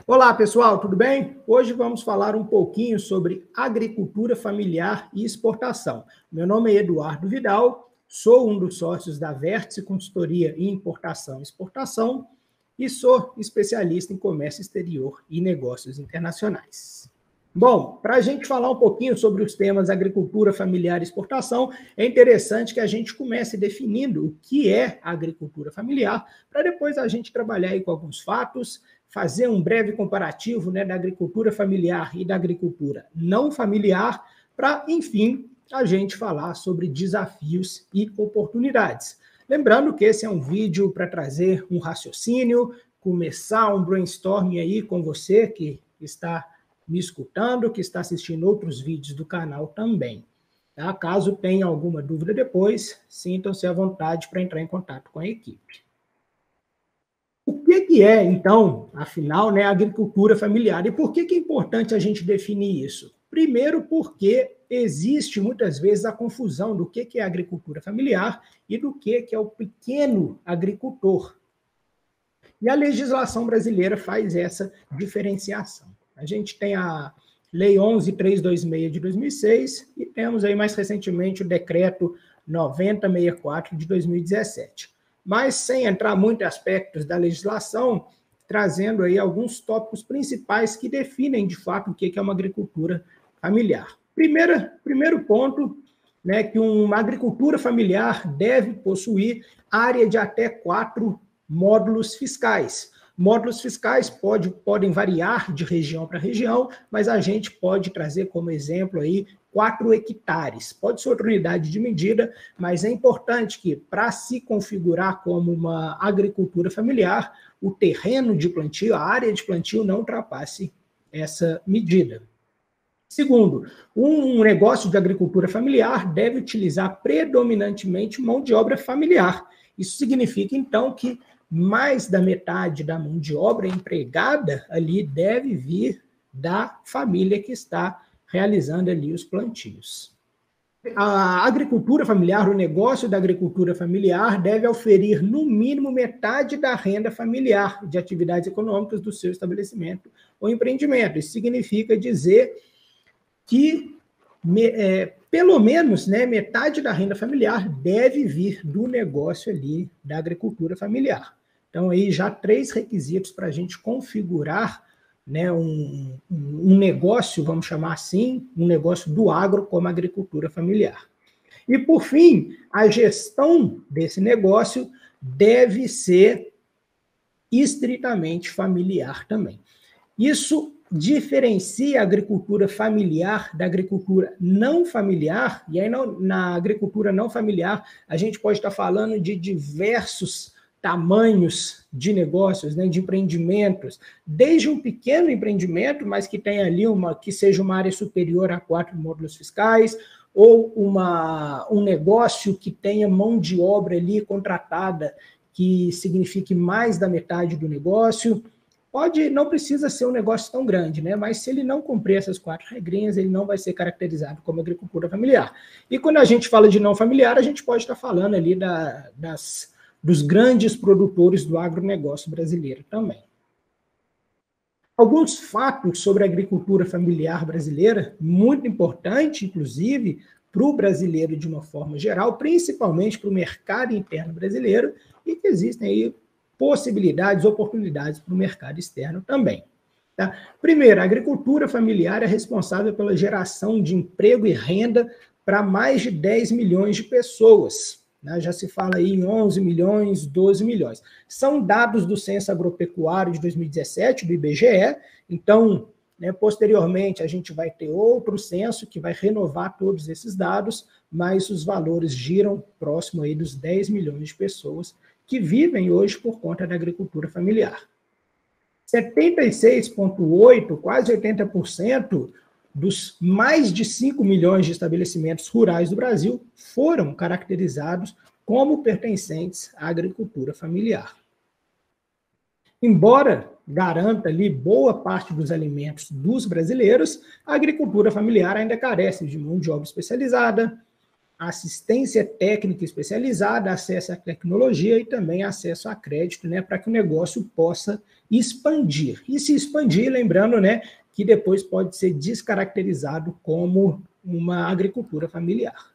Olá, pessoal, tudo bem? Hoje vamos falar um pouquinho sobre agricultura familiar e exportação. Meu nome é Eduardo Vidal, sou um dos sócios da Vértice Consultoria em Importação e Exportação e sou especialista em comércio exterior e negócios internacionais. Bom, para a gente falar um pouquinho sobre os temas agricultura familiar e exportação, é interessante que a gente comece definindo o que é a agricultura familiar, para depois a gente trabalhar aí com alguns fatos, fazer um breve comparativo, né, da agricultura familiar e da agricultura não familiar, para, enfim, a gente falar sobre desafios e oportunidades. Lembrando que esse é um vídeo para trazer um raciocínio, começar um brainstorming aí com você que está me escutando, que está assistindo outros vídeos do canal também. Tá? Caso tenha alguma dúvida depois, sintam-se à vontade para entrar em contato com a equipe. O que é, então, afinal, né, a agricultura familiar? E por que é importante a gente definir isso? Primeiro, porque existe muitas vezes a confusão do que é a agricultura familiar e do que é o pequeno agricultor. E a legislação brasileira faz essa diferenciação. A gente tem a Lei 11.326 de 2006 e temos aí mais recentemente o Decreto 9064 de 2017. Mas sem entrar muito em aspectos da legislação, trazendo aí alguns tópicos principais que definem de fato o que é uma agricultura familiar. Primeiro ponto, né, que uma agricultura familiar deve possuir área de até 4 módulos fiscais. Módulos fiscais podem variar de região para região, mas a gente pode trazer como exemplo aí 4 hectares. Pode ser outra unidade de medida, mas é importante que, para se configurar como uma agricultura familiar, o terreno de plantio, a área de plantio, não ultrapasse essa medida. Segundo, um negócio de agricultura familiar deve utilizar predominantemente mão de obra familiar. Isso significa, então, que mais da metade da mão de obra empregada ali deve vir da família que está realizando ali os plantios. A agricultura familiar, o negócio da agricultura familiar deve oferir no mínimo metade da renda familiar de atividades econômicas do seu estabelecimento ou empreendimento. Isso significa dizer que pelo menos, né, metade da renda familiar deve vir do negócio ali da agricultura familiar. Então, aí já 3 requisitos para a gente configurar, né, um negócio, vamos chamar assim, um negócio do agro como agricultura familiar. E, por fim, a gestão desse negócio deve ser estritamente familiar também. Isso diferencia a agricultura familiar da agricultura não familiar, e aí na agricultura não familiar a gente pode estar falando de diversos tamanhos de negócios, né, de empreendimentos, desde um pequeno empreendimento, mas que tenha ali que seja uma área superior a 4 módulos fiscais, ou um negócio que tenha mão de obra ali contratada, que signifique mais da metade do negócio. Não precisa ser um negócio tão grande, né? Mas se ele não cumprir essas 4 regrinhas, ele não vai ser caracterizado como agricultura familiar. E quando a gente fala de não familiar, a gente pode estar falando ali dos grandes produtores do agronegócio brasileiro também. Alguns fatos sobre a agricultura familiar brasileira, muito importante, inclusive, para o brasileiro de uma forma geral, principalmente para o mercado interno brasileiro, e que existem aí possibilidades, oportunidades para o mercado externo também. Tá? Primeiro, a agricultura familiar é responsável pela geração de emprego e renda para mais de 10 milhões de pessoas. Né? Já se fala aí em 11 milhões, 12 milhões. São dados do Censo Agropecuário de 2017, do IBGE. Então, né, posteriormente, a gente vai ter outro censo que vai renovar todos esses dados, mas os valores giram próximo aí dos 10 milhões de pessoas que vivem hoje por conta da agricultura familiar. 76,8%, quase 80%, dos mais de 5 milhões de estabelecimentos rurais do Brasil foram caracterizados como pertencentes à agricultura familiar. Embora garanta ali boa parte dos alimentos dos brasileiros, a agricultura familiar ainda carece de mão de obra especializada, assistência técnica especializada, acesso à tecnologia e também acesso a crédito, né, para que o negócio possa expandir. E se expandir, lembrando, né, que depois pode ser descaracterizado como uma agricultura familiar.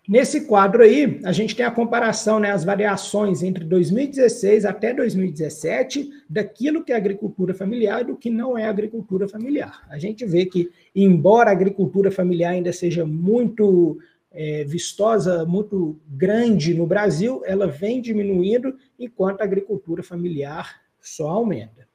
Nesse quadro aí, a gente tem a comparação, né, as variações entre 2016 até 2017 daquilo que é agricultura familiar e do que não é agricultura familiar. A gente vê que, embora a agricultura familiar ainda seja muito vistosa, muito grande no Brasil, ela vem diminuindo, enquanto a agricultura familiar só aumenta.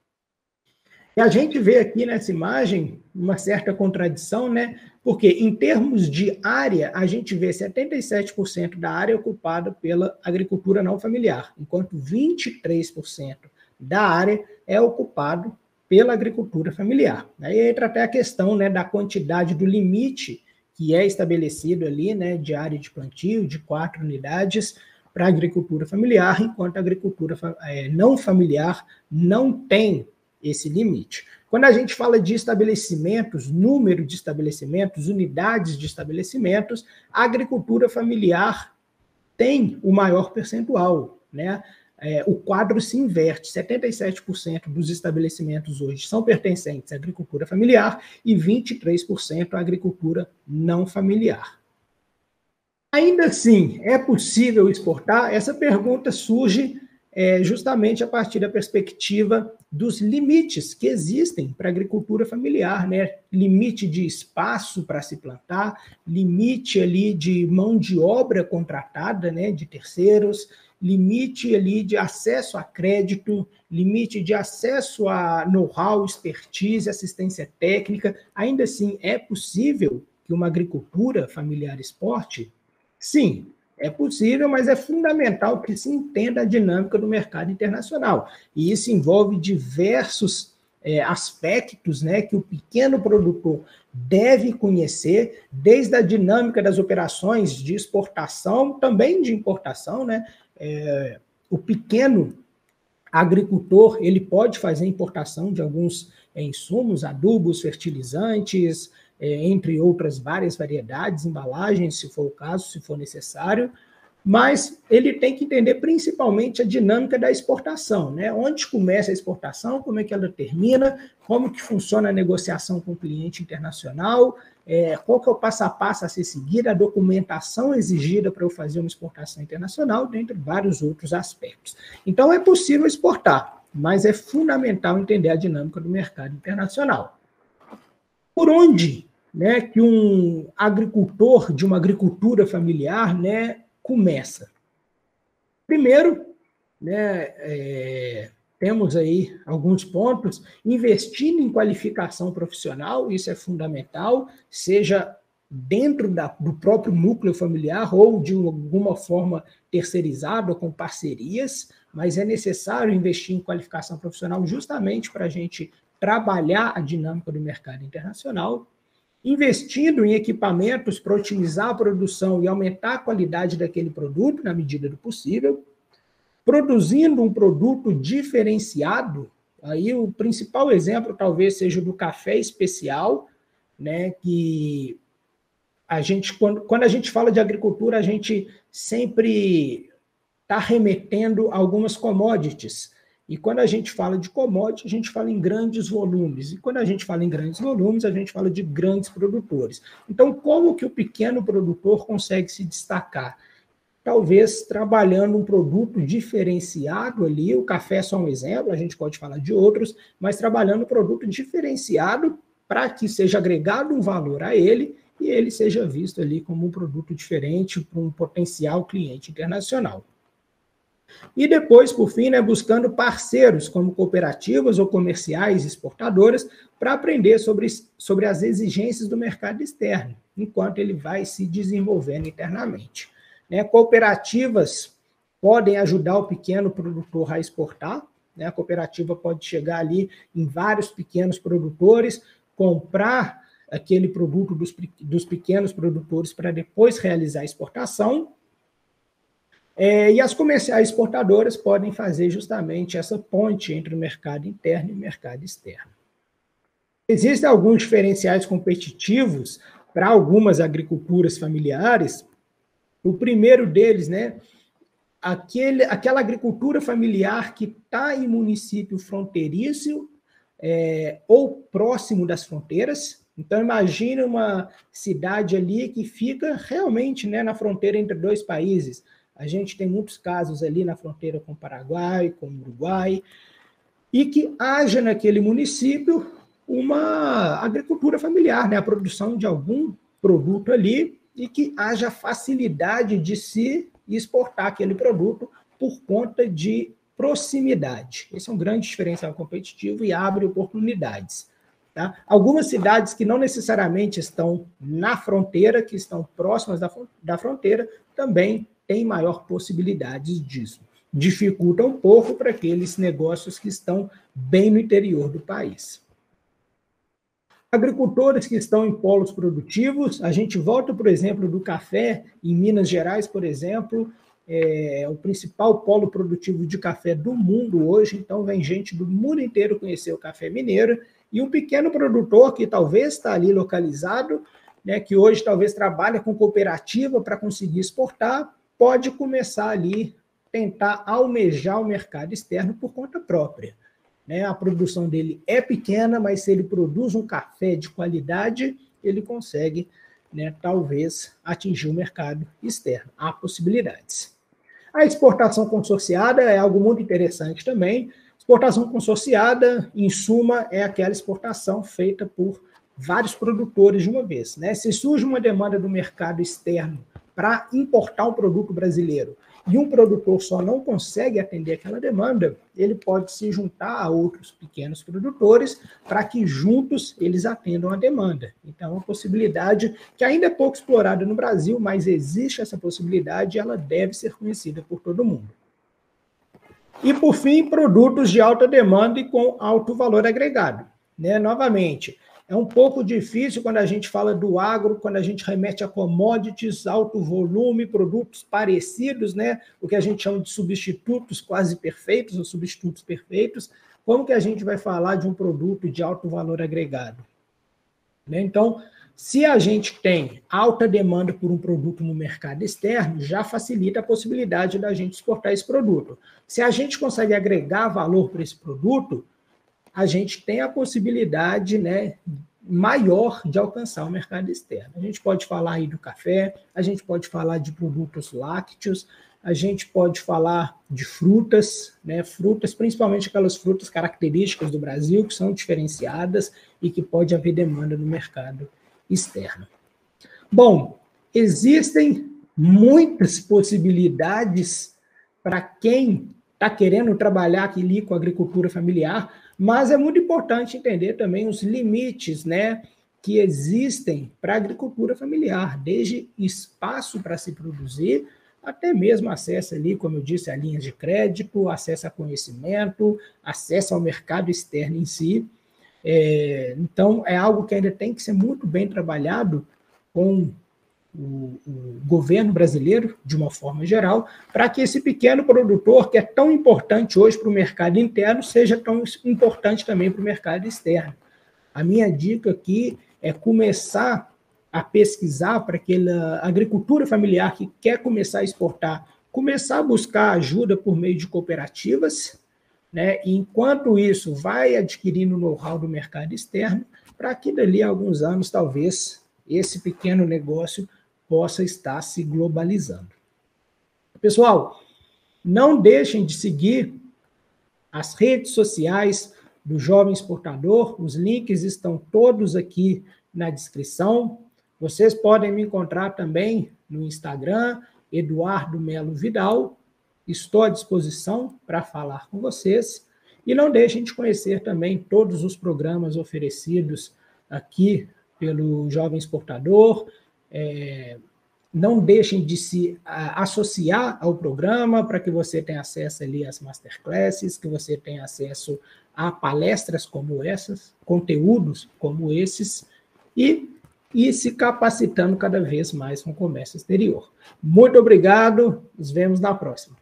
E a gente vê aqui nessa imagem uma certa contradição, né? Porque, em termos de área, a gente vê 77% da área ocupada pela agricultura não familiar, enquanto 23% da área é ocupado pela agricultura familiar. Aí entra até a questão, né, da quantidade do limite que é estabelecido ali, né, de área de plantio, de 4 unidades para a agricultura familiar, enquanto a agricultura não familiar não tem esse limite. Quando a gente fala de estabelecimentos, número de estabelecimentos, unidades de estabelecimentos, a agricultura familiar tem o maior percentual, né? O quadro se inverte, 77% dos estabelecimentos hoje são pertencentes à agricultura familiar e 23% à agricultura não familiar. Ainda assim, é possível exportar? Essa pergunta surge justamente a partir da perspectiva dos limites que existem para a agricultura familiar, né? Limite de espaço para se plantar, limite ali de mão de obra contratada, né, de terceiros, limite ali de acesso a crédito, limite de acesso a know-how, expertise, assistência técnica. Ainda assim, é possível que uma agricultura familiar exporte? Sim, é possível, mas é fundamental que se entenda a dinâmica do mercado internacional. E isso envolve diversos aspectos, né, que o pequeno produtor deve conhecer, desde a dinâmica das operações de exportação, também de importação, né? O pequeno agricultor, ele pode fazer importação de alguns insumos, adubos, fertilizantes, entre outras várias variedades, embalagens, se for o caso, se for necessário, mas ele tem que entender principalmente a dinâmica da exportação, né? Onde começa a exportação, como é que ela termina, como que funciona a negociação com o cliente internacional, qual que é o passo a passo a ser seguido, a documentação exigida para eu fazer uma exportação internacional, dentre vários outros aspectos. Então, é possível exportar, mas é fundamental entender a dinâmica do mercado internacional. Por onde, né, que um agricultor de uma agricultura familiar, né, começa? Primeiro, né, temos aí alguns pontos, investindo em qualificação profissional, isso é fundamental, seja dentro do próprio núcleo familiar ou de alguma forma terceirizado ou com parcerias, mas é necessário investir em qualificação profissional justamente para a gente trabalhar a dinâmica do mercado internacional, investindo em equipamentos para otimizar a produção e aumentar a qualidade daquele produto na medida do possível, produzindo um produto diferenciado. Aí o principal exemplo talvez seja o do café especial, né, que a gente, quando a gente fala de agricultura, a gente sempre está remetendo a algumas commodities. E quando a gente fala de commodity, a gente fala em grandes volumes. E quando a gente fala em grandes volumes, a gente fala de grandes produtores. Então, como que o pequeno produtor consegue se destacar? Talvez trabalhando um produto diferenciado ali, o café é só um exemplo, a gente pode falar de outros, mas trabalhando um produto diferenciado para que seja agregado um valor a ele e ele seja visto ali como um produto diferente para um potencial cliente internacional. E depois, por fim, né, buscando parceiros como cooperativas ou comerciais exportadoras para aprender sobre as exigências do mercado externo, enquanto ele vai se desenvolvendo internamente. Né, cooperativas podem ajudar o pequeno produtor a exportar, né, a cooperativa pode chegar ali em vários pequenos produtores, comprar aquele produto dos pequenos produtores para depois realizar a exportação. E as comerciais exportadoras podem fazer justamente essa ponte entre o mercado interno e o mercado externo. Existem alguns diferenciais competitivos para algumas agriculturas familiares O primeiro deles, né, aquela agricultura familiar que está em município fronteiriço ou próximo das fronteiras. Então, imagine uma cidade ali que fica realmente, né, na fronteira entre dois países. A gente tem muitos casos ali na fronteira com o Paraguai, com o Uruguai, e que haja naquele município uma agricultura familiar, né, a produção de algum produto ali, e que haja facilidade de se exportar aquele produto por conta de proximidade. Esse é um grande diferencial competitivo e abre oportunidades. Tá? Algumas cidades que não necessariamente estão na fronteira, que estão próximas da fronteira, também têm maior possibilidade disso. Dificulta um pouco para aqueles negócios que estão bem no interior do país. Agricultores que estão em polos produtivos, a gente volta, por exemplo, do café, em Minas Gerais, por exemplo, é o principal polo produtivo de café do mundo hoje, então vem gente do mundo inteiro conhecer o café mineiro, e um pequeno produtor que talvez está ali localizado, né, que hoje talvez trabalha com cooperativa para conseguir exportar, pode começar ali, tentar almejar o mercado externo por conta própria. A produção dele é pequena, mas se ele produz um café de qualidade, ele consegue, né, talvez, atingir o mercado externo. Há possibilidades. A exportação consorciada é algo muito interessante também. Exportação consorciada, em suma, é aquela exportação feita por vários produtores de uma vez. Né? Se surge uma demanda do mercado externo para importar um produto brasileiro, e um produtor só não consegue atender aquela demanda, ele pode se juntar a outros pequenos produtores para que juntos eles atendam a demanda. Então, é uma possibilidade que ainda é pouco explorada no Brasil, mas existe essa possibilidade e ela deve ser conhecida por todo mundo. E, por fim, produtos de alta demanda e com alto valor agregado. Né? Novamente, é um pouco difícil quando a gente fala do agro, quando a gente remete a commodities, alto volume, produtos parecidos, né? O que a gente chama de substitutos quase perfeitos ou substitutos perfeitos. Como que a gente vai falar de um produto de alto valor agregado? Né? Então, se a gente tem alta demanda por um produto no mercado externo, já facilita a possibilidade da gente exportar esse produto. Se a gente consegue agregar valor para esse produto, a gente tem a possibilidade, né, maior de alcançar o mercado externo. A gente pode falar aí do café, a gente pode falar de produtos lácteos, a gente pode falar de frutas, né, frutas, principalmente aquelas frutas características do Brasil, que são diferenciadas e que pode haver demanda no mercado externo. Bom, existem muitas possibilidades para quem está querendo trabalhar aqui com a agricultura familiar, mas é muito importante entender também os limites, né, que existem para a agricultura familiar, desde espaço para se produzir, até mesmo acesso ali, como eu disse, a linhas de crédito, acesso a conhecimento, acesso ao mercado externo em si. Então, é algo que ainda tem que ser muito bem trabalhado com o governo brasileiro, de uma forma geral, para que esse pequeno produtor, que é tão importante hoje para o mercado interno, seja tão importante também para o mercado externo. A minha dica aqui é começar a pesquisar para aquela agricultura familiar que quer começar a exportar, começar a buscar ajuda por meio de cooperativas, né? E enquanto isso vai adquirindo know-how do mercado externo, para que dali a alguns anos, talvez, esse pequeno negócio possa estar se globalizando. Pessoal, não deixem de seguir as redes sociais do Jovem Exportador, os links estão todos aqui na descrição. Vocês podem me encontrar também no Instagram, Eduardo Melo Vidal. Estou à disposição para falar com vocês. E não deixem de conhecer também todos os programas oferecidos aqui pelo Jovem Exportador. Não deixem de se associar ao programa para que você tenha acesso ali às masterclasses, que você tenha acesso a palestras como essas, conteúdos como esses, e se capacitando cada vez mais com o comércio exterior. Muito obrigado, nos vemos na próxima.